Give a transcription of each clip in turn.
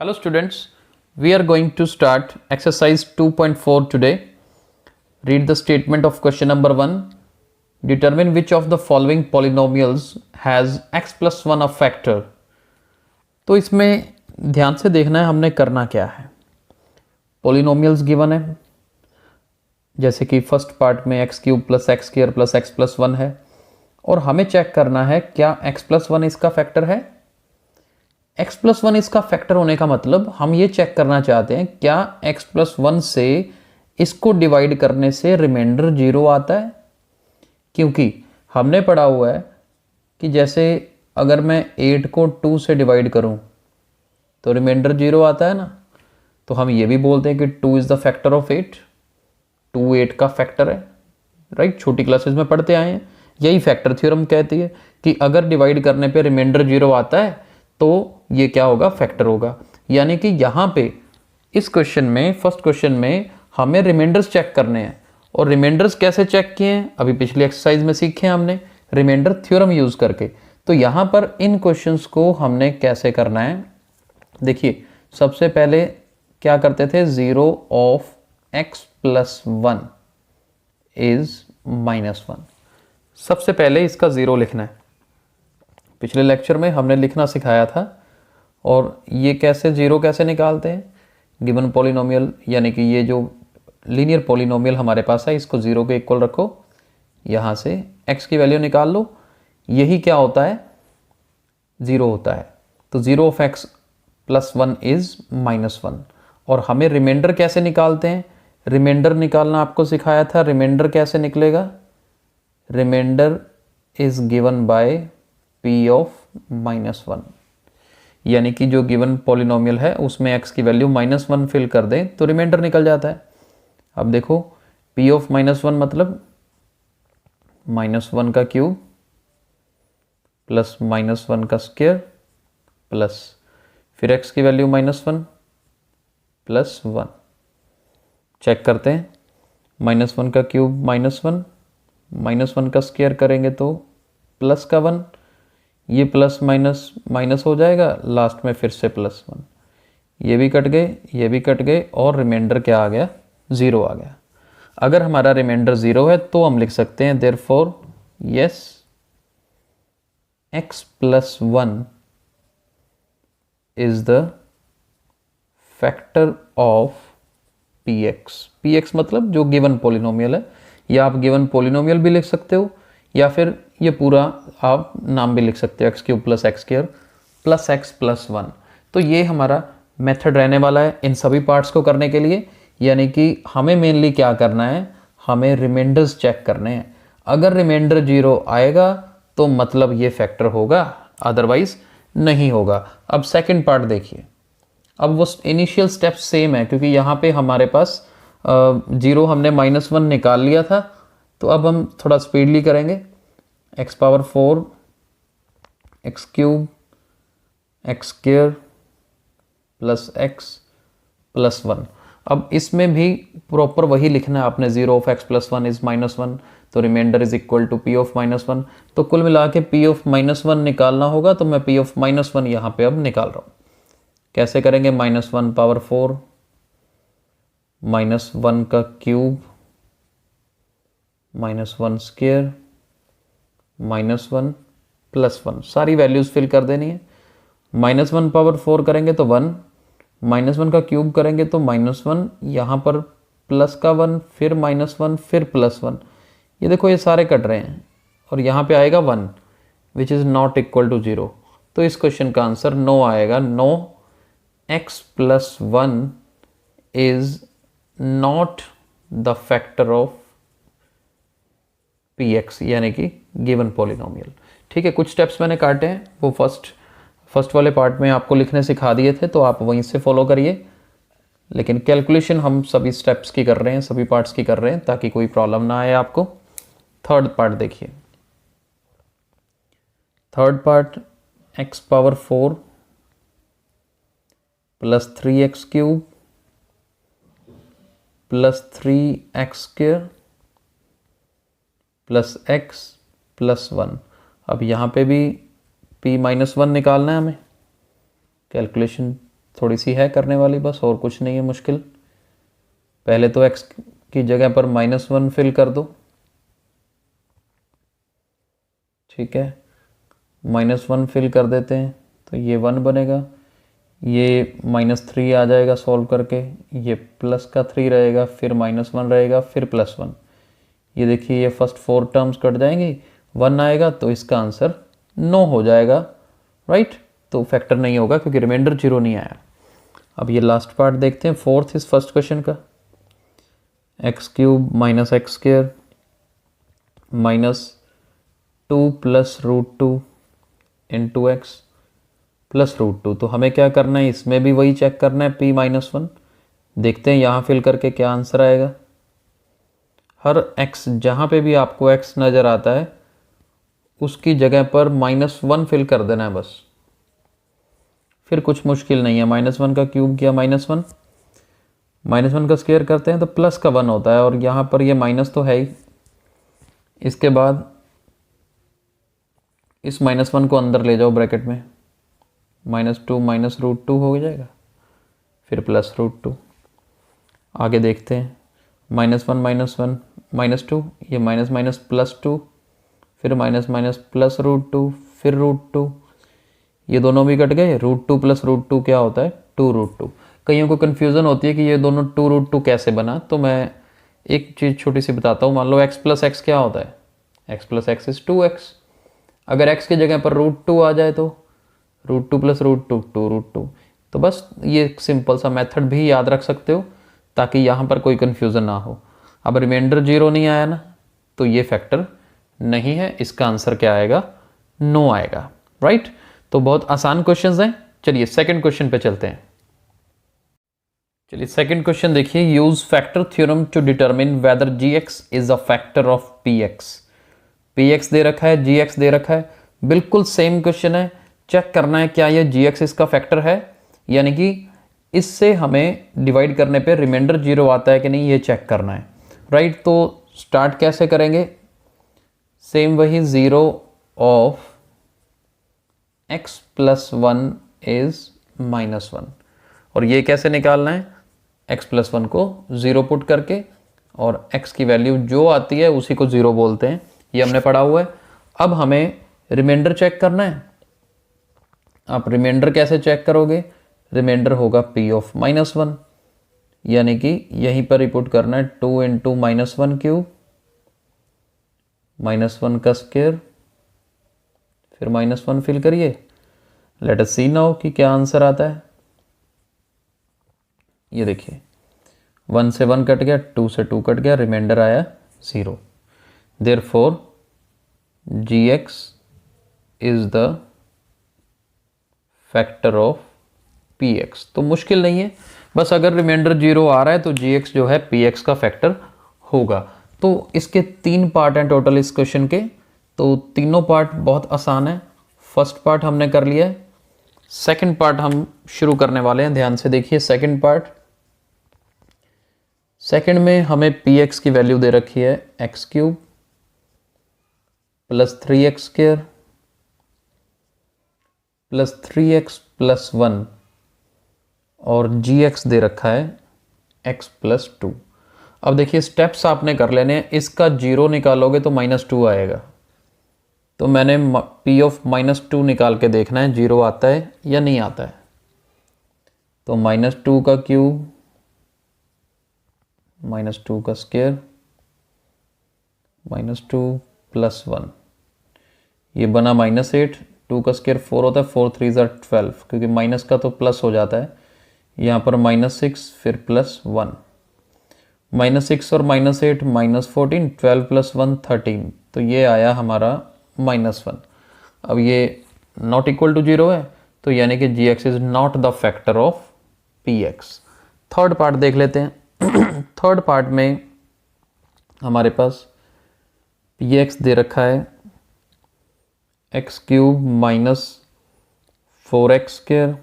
Hello students, we are going to start exercise 2.4 today. Read the statement of question number 1. Determine which of the following polynomials has x plus 1 a factor. तो इसमें ध्यान से देखना है हमने करना क्या है. पॉलिनोमियल्स गिवन है, जैसे कि फर्स्ट पार्ट में x cube plus x square plus x plus 1 है, और हमें चेक करना है क्या x प्लस 1 इसका फैक्टर है. x प्लस 1 इसका फैक्टर होने का मतलब हम ये चेक करना चाहते हैं क्या x प्लस 1 से इसको डिवाइड करने से रिमाइंडर 0 आता है. क्योंकि हमने पढ़ा हुआ है कि जैसे अगर मैं 8 को 2 से डिवाइड करूं तो रिमाइंडर 0 आता है ना. तो हम ये भी बोलते हैं कि 2 इज़ द फैक्टर ऑफ 8. 2 8 का फैक्टर है, राइट. छोटी क्लासेस में पढ़ते आए हैं. यही फैक्टर थ्योरम कहती है कि अगर डिवाइड करने पे रिमाइंडर 0 आता है तो ये क्या होगा, फैक्टर होगा. यानी कि यहाँ पे इस क्वेश्चन में, फर्स्ट क्वेश्चन में हमें रिमाइंडर्स चेक करने हैं. और रिमाइंडर्स कैसे चेक किए हैं अभी पिछली एक्सरसाइज में सीखे हैं हमने, रिमाइंडर थ्योरम यूज करके. तो यहाँ पर इन क्वेश्चंस को हमने कैसे करना है, देखिए. सबसे पहले क्या करते थे, 0 ऑफ x प्लस 1 इज -1. सबसे पहले इसका 0 लिखना है. पिछले लेक्चर में हमने लिखना सिखाया था. और ये कैसे 0 कैसे निकालते हैं, गिवन पॉलिनोमियल यानी कि ये जो लीनियर पॉलिनोमियल हमारे पास है इसको 0 के इक्वल रखो, यहाँ से x की वैल्यू निकाल लो. यही क्या होता है, 0 होता है. तो 0 ऑफ x प्लस 1 इज -1. और हमें रिमाइंडर कैसे निकालते हैं, रिमाइंडर निकालना आपको सिखाया था. रिमाइंडर कैसे निकलेगा, reminder is given by p of -1. यानी कि जो गिवन पॉलिनोमियल है उसमें x की वैल्यू -1 फिल कर दें तो रिमाइंडर निकल जाता है. अब देखो p ऑफ -1 मतलब -1 का क्यूब प्लस -1 का स्क्वायर प्लस फिर x की वैल्यू -1 प्लस 1. चेक करते हैं, -1 का क्यूब -1, -1 का स्क्वायर करेंगे तो प्लस का 1, ये प्लस माइनस माइनस हो जाएगा, लास्ट में फिर से +1. ये भी कट गए, ये भी कट गए, और रिमाइंडर क्या आ गया, 0 आ गया. अगर हमारा रिमाइंडर 0 है तो हम लिख सकते हैं therefore yes x plus 1 is the factor of px. px मतलब जो गिवन पॉलिनोमियल है, या आप गिवन पॉलिनोमियल भी लिख सकते हो, या फिर ये पूरा आप नाम भी लिख सकते हो, x cube plus x square plus x plus 1. तो ये हमारा मेथड रहने वाला है इन सभी पार्ट्स को करने के लिए. यानी कि हमें मेनली क्या करना है, हमें रिमाइंडर्स चेक करने हैं. अगर रिमाइंडर 0 आएगा तो मतलब ये फैक्टर होगा, अदरवाइज नहीं होगा. अब सेकेंड पार्ट देखिए. अब वो इनिशियल स्टेप सेम है, क्योंकि यहाँ पे हमारे पास 0 हमने -1 निकाल लिया था. तो अब हम थोड़ा स्पीडली करेंगे. x power 4 x cube x square plus x plus 1. अब इसमें भी प्रॉपर वही लिखना है आपने, 0 ऑफ x प्लस 1 इज -1, तो reminder is equal to p of -1. तो कुल मिला के p ऑफ -1 निकालना होगा, तो मैं p ऑफ -1 यहाँ पे अब निकाल रहा हूँ. कैसे करेंगे, -1 पावर 4 -1 का क्यूब -1 स्क्वायर -1 प्लस 1. सारी वैल्यूज फिल कर देनी है. -1 पावर 4 करेंगे तो 1, -1 का क्यूब करेंगे तो -1, यहाँ पर प्लस का 1, फिर -1, फिर प्लस 1. ये देखो ये सारे कट रहे हैं, और यहाँ पे आएगा 1 which is not equal to 0. तो इस क्वेश्चन का आंसर नो आएगा. No, x plus 1 is not the factor of px, यानी कि गिवन पॉलिनोमियल. ठीक है, कुछ स्टेप्स मैंने काटे हैं, वो फर्स्ट वाले पार्ट में आपको लिखने सिखा दिए थे, तो आप वहीं से फॉलो करिए. लेकिन कैलकुलेशन हम सभी स्टेप्स की कर रहे हैं, सभी पार्ट्स की कर रहे हैं, ताकि कोई प्रॉब्लम ना आए आपको. थर्ड पार्ट देखिए. Third part, x power 4 plus 3x cube plus 3x square plus x plus 1. अब यहाँ पे भी p -1 निकालना है हमें. कैलकुलेशन थोड़ी सी है करने वाली, बस और कुछ नहीं है मुश्किल। पहले तो x की जगह पर -1 फिल कर दो, ठीक है, -1 फिल कर देते हैं तो ये 1 बनेगा, ये -3 आ जाएगा सॉल्व करके, ये +3 रहेगा, फिर -1 रहेगा, फिर +1। ये देखिए ये फर्स्ट 4 टर्म्स कट जाएंगी, 1 आएगा तो इसका आंसर 9 हो जाएगा, राइट। तो फैक्टर नहीं होगा क्योंकि रिमाइंडर 0 नहीं आया। अब ये लास्ट पार्ट देखते हैं, फोर्थ इस फर्स्ट क्वेश्चन का, x³ - x² -2 + √2 इंटू x + √2। तो हमें क्या करना है, इसमें भी वही चेक करना है p-1। देखते हैं यहाँ फिल करके क्या आंसर आएगा। हर x जहाँ पे भी आपको x नज़र आता है उसकी जगह पर -1 फिल कर देना है बस, फिर कुछ मुश्किल नहीं है। -1 का क्यूब किया -1, -1 का स्क्वायर करते हैं तो प्लस का 1 होता है, और यहाँ पर ये माइनस तो है ही। इसके बाद इस -1 को अंदर ले जाओ ब्रैकेट में, -2 - √2 हो जाएगा, फिर +√2। आगे देखते हैं, -1 - 2, ये +2, फिर -+√2, फिर √2, ये दोनों भी कट गए। √2 + √2 क्या होता है, 2√2। कईयों को कन्फ्यूज़न होती है कि ये दोनों 2√2 कैसे बना, तो मैं एक चीज़ छोटी सी बताता हूँ। मान लो x + x क्या होता है, x + x इज़ 2x। अगर x की जगह पर √2 आ जाए तो √2 + √2 2√2। तो बस ये सिंपल सा मेथड भी याद रख सकते हो ताकि यहाँ पर कोई कन्फ्यूज़न ना हो। अब रिमाइंडर 0 नहीं आया ना, तो ये फैक्टर नहीं है, इसका आंसर क्या आएगा, 9 आएगा, राइट। तो बहुत आसान क्वेश्चंस हैं। चलिए सेकंड क्वेश्चन पे चलते हैं। चलिए सेकंड क्वेश्चन देखिए, use factor theorem to determine whether gx is a factor of px। px दे रखा है, gx दे रखा है, बिल्कुल सेम क्वेश्चन है। चेक करना है क्या ये gx इसका फैक्टर है, यानी कि इससे हमें डिवाइड करने पे रिमाइंडर 0 आता है कि नहीं, ये चेक करना है, राइट। तो स्टार्ट कैसे करेंगे, सेम वही 0 ऑफ x + 1 इज -1, और ये कैसे निकालना है, x + 1 को 0 पुट करके, और x की वैल्यू जो आती है उसी को 0 बोलते हैं, ये हमने पढ़ा हुआ है। अब हमें रिमाइंडर चेक करना है। आप रिमाइंडर कैसे चेक करोगे, रिमाइंडर होगा p(-1), यानी कि यहीं पर ही पुट करना है 2 × -1³ -1 का स्क्वायर, फिर -1 फिल करिए। लेट अस सी नाउ कि क्या आंसर आता है। ये देखिए 1 से 1 कट गया, 2 से 2 कट गया, रिमाइंडर आया 0। Therefore gx is the factor of px। तो मुश्किल नहीं है, बस अगर रिमाइंडर 0 आ रहा है तो gx जो है px का फैक्टर होगा। तो इसके 3 पार्ट हैं टोटल इस क्वेश्चन के, तो तीनों पार्ट बहुत आसान है। फर्स्ट पार्ट हमने कर लिया है, सेकंड पार्ट हम शुरू करने वाले हैं। ध्यान से देखिए सेकंड पार्ट। सेकंड में हमें px की वैल्यू दे रखी है x³ + 3x² + 3x + 1, और gx दे रखा है x + 2। अब देखिए स्टेप्स आपने कर लेने हैं। इसका 0 निकालोगे तो -2 आएगा, तो मैंने p(-2) निकाल के देखना है 0 आता है या नहीं आता है। तो -2 का क्यूब -2 का स्क्वायर -2 + 1, ये बना -8। 2 का स्क्वायर 4 होता है, 4 3 = 12, क्योंकि माइनस का तो प्लस हो जाता है। यहाँ पर -6 फिर +1, -6 और -8 -14, 12 + 1 13, तो ये आया हमारा -1। अब ये नॉट इक्वल टू 0 है, तो यानी कि gx is not the factor of px। Third part देख लेते हैं। थर्ड पार्ट में हमारे पास px दे रखा है x³ - 4x²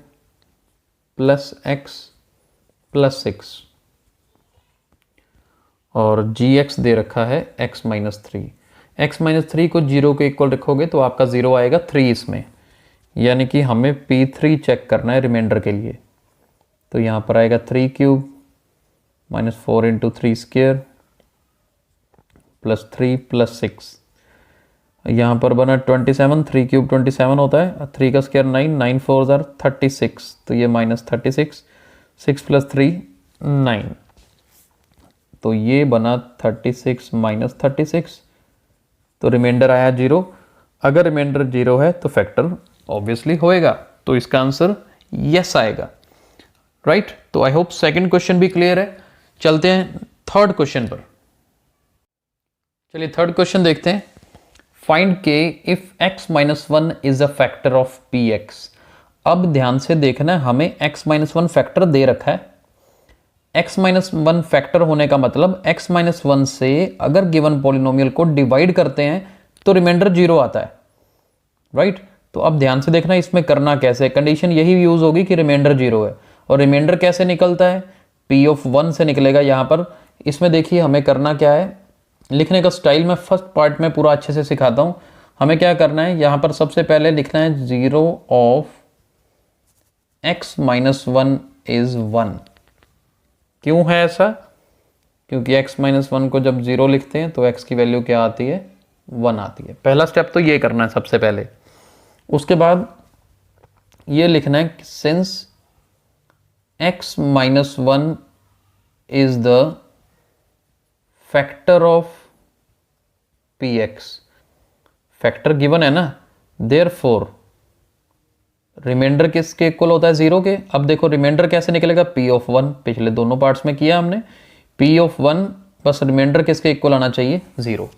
+ x + 6, और gx दे रखा है x - 3। x - 3 को 0 के इक्वल रखोगे तो आपका 0 आएगा 3 इसमें, यानी कि हमें p3 चेक करना है रिमाइंडर के लिए। तो यहाँ पर आएगा 3 cube minus 4 into 3 square plus 3 plus 6। यहाँ पर बना 27, 3 क्यूब 27 होता है, 3 का स्क्वायर 9, 9 4 जार 36, तो ये माइनस 36, 6 प्लस 3 9, तो ये बना 36 माइनस 36, तो रिमाइंडर आया 0। अगर रिमाइंडर 0 है तो फैक्टर ऑब्वियसली होएगा, तो इसका आंसर यस आएगा, राइट। तो आई होप सेकंड क्वेश्चन भी क्लियर है। चलते हैं थर्ड क्वेश्चन पर। चलिए थर्ड क्वेश्चन देखते हैं। फाइंड के if x minus 1 is a factor of px। अब ध्यान से देखना है, हमें x माइनस 1 फैक्टर दे रखा है। x माइनस 1 फैक्टर होने का मतलब x माइनस 1 से अगर गिवन पॉलिनोमियल को डिवाइड करते हैं तो रिमाइंडर 0 आता है, राइट। तो अब ध्यान से देखना इसमें करना कैसे, कंडीशन यही यूज होगी कि रिमाइंडर 0 है। और रिमाइंडर कैसे निकलता है, p ऑफ 1 से निकलेगा। यहाँ पर इसमें देखिए हमें करना क्या है, लिखने का स्टाइल मैं फर्स्ट पार्ट में पूरा अच्छे से सिखाता हूं। हमें क्या करना है, यहां पर सबसे पहले लिखना है 0 ऑफ x माइनस 1 इज 1। क्यों है ऐसा, क्योंकि x माइनस 1 को जब 0 लिखते हैं तो x की वैल्यू क्या आती है, 1 आती है। पहला स्टेप तो ये करना है सबसे पहले। उसके बाद ये लिखना है since x minus 1 is the factor of px, factor given है ना, देयरफॉर रिमाइंडर किसके इक्वल होता है, 0 के। अब देखो रिमाइंडर कैसे निकलेगा, p ऑफ 1, पिछले दोनों पार्ट्स में किया हमने, p ऑफ 1 बस रिमाइंडर किसके इक्वल आना चाहिए, 0।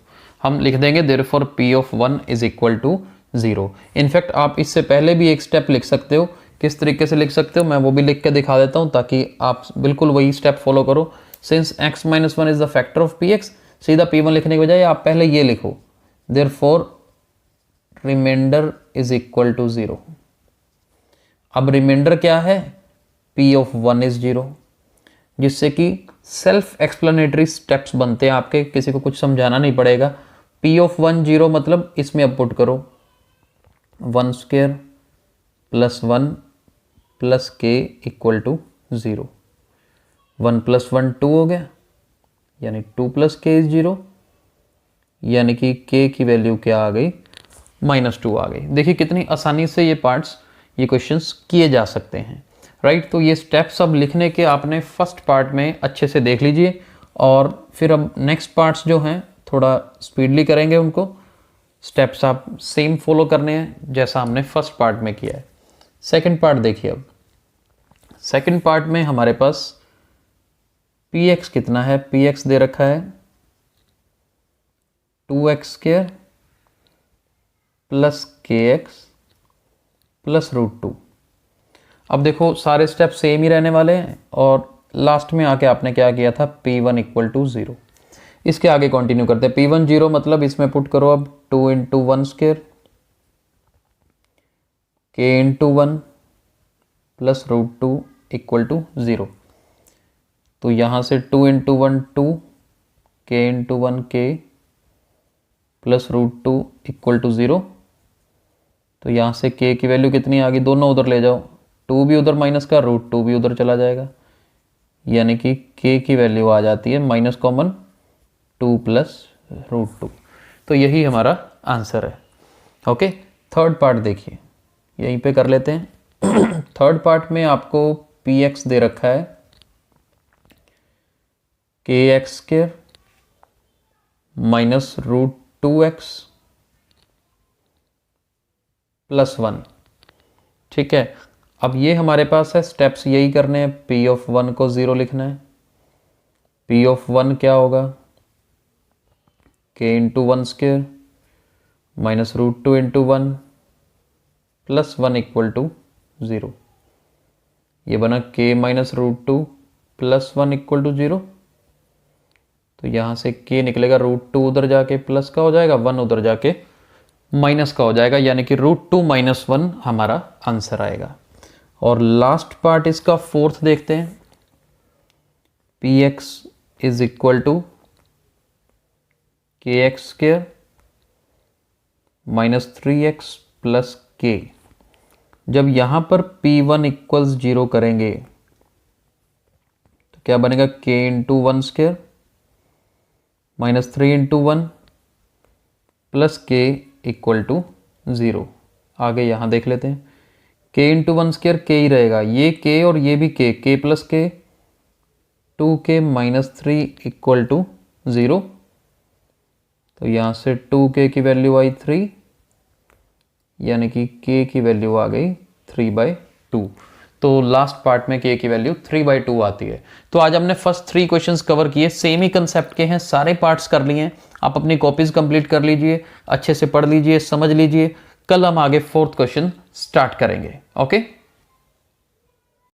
हम लिख देंगे therefore p of 1 is equal to 0। In fact आप इससे पहले भी एक स्टेप लिख सकते हो, किस तरीके से लिख सकते हो मैं वो भी लिख के दिखा देता हूं ताकि आप बिल्कुल वही स्टेप फॉलो करो। Since x minus 1 is the factor of px, सीधा p1 लिखने के बजाय आप पहले ये लिखो, therefore reminder is equal to 0। अब रिमाइंडर क्या है, p ऑफ 1 इज 0, जिससे कि सेल्फ एक्सप्लेनेटरी स्टेप्स बनते हैं आपके, किसी को कुछ समझाना नहीं पड़ेगा। p ऑफ 1 0 मतलब इसमें अब पुट करो 1 square plus 1 plus k equal to 0। 1 plus 1 2 हो गया, यानी 2 प्लस के इज 0, यानी कि k की वैल्यू क्या आ गई, -2 आ गई। देखिए कितनी आसानी से ये पार्ट्स, ये क्वेश्चंस किए जा सकते हैं, राइट। तो ये स्टेप्स अब लिखने के आपने फर्स्ट पार्ट में अच्छे से देख लीजिए, और फिर अब नेक्स्ट पार्ट्स जो हैं थोड़ा स्पीडली करेंगे उनको। स्टेप्स आप सेम फॉलो करने हैं जैसा हमने फर्स्ट पार्ट में किया है। सेकेंड पार्ट देखिए, अब सेकेंड पार्ट में हमारे पास px कितना है, px दे रखा है 2x square plus kx plus √2। अब देखो सारे स्टेप सेम ही रहने वाले हैं, और लास्ट में आके आपने क्या किया था, p1 इक्वल टू 0। इसके आगे कंटिन्यू करते हैं। p1 0 मतलब इसमें पुट करो अब 2 into 1 square k into 1 plus √2 equal to 0। तो यहाँ से 2 into 1 2, k into 1 k plus √2 equal to 0। तो यहाँ से k की वैल्यू कितनी आ गई, दोनों उधर ले जाओ, 2 भी उधर माइनस का, √2 भी उधर चला जाएगा, यानी कि k की वैल्यू आ जाती है माइनस कॉमन 2 प्लस √2। तो यही हमारा आंसर है। ओके, थर्ड पार्ट देखिए, यहीं पे कर लेते हैं। थर्ड पार्ट में आपको px दे रखा है kx square minus √2x plus 1, ठीक है। अब ये हमारे पास है, स्टेप्स यही करने हैं। p ऑफ 1 को 0 लिखना है, p ऑफ 1 क्या होगा, k into 1 square minus √2 into 1 plus 1 equal to 0। ये बना k minus √2 plus 1 equal to 0। तो यहाँ से k निकलेगा, √2 उधर जाके प्लस का हो जाएगा, 1 उधर जाके माइनस का हो जाएगा, यानी कि √2 माइनस 1 हमारा आंसर आएगा। और लास्ट पार्ट इसका फोर्थ देखते हैं, px is equal to kx square minus 3x plus k। जब यहाँ पर p1 इक्वल्स 0 करेंगे तो क्या बनेगा k into 1 square minus 3 into 1 plus k equal to 0। आगे यहाँ देख लेते हैं, k इंटू 1 स्क्वायर k ही रहेगा, ये k और ये भी k plus k, 2k minus 3 equal to 0। तो यहाँ से 2k की वैल्यू आई 3, यानी कि k की वैल्यू आ गई 3/2। तो लास्ट पार्ट में k की वैल्यू 3/2 आती है। तो आज हमने फर्स्ट 3 क्वेश्चंस कवर किए, सेम ही कंसेप्ट के हैं, सारे पार्ट्स कर लिए हैं। आप अपनी कॉपीज कंप्लीट कर लीजिए, अच्छे से पढ़ लीजिए, समझ लीजिए। कल हम आगे 4th क्वेश्चन स्टार्ट करेंगे। ओके।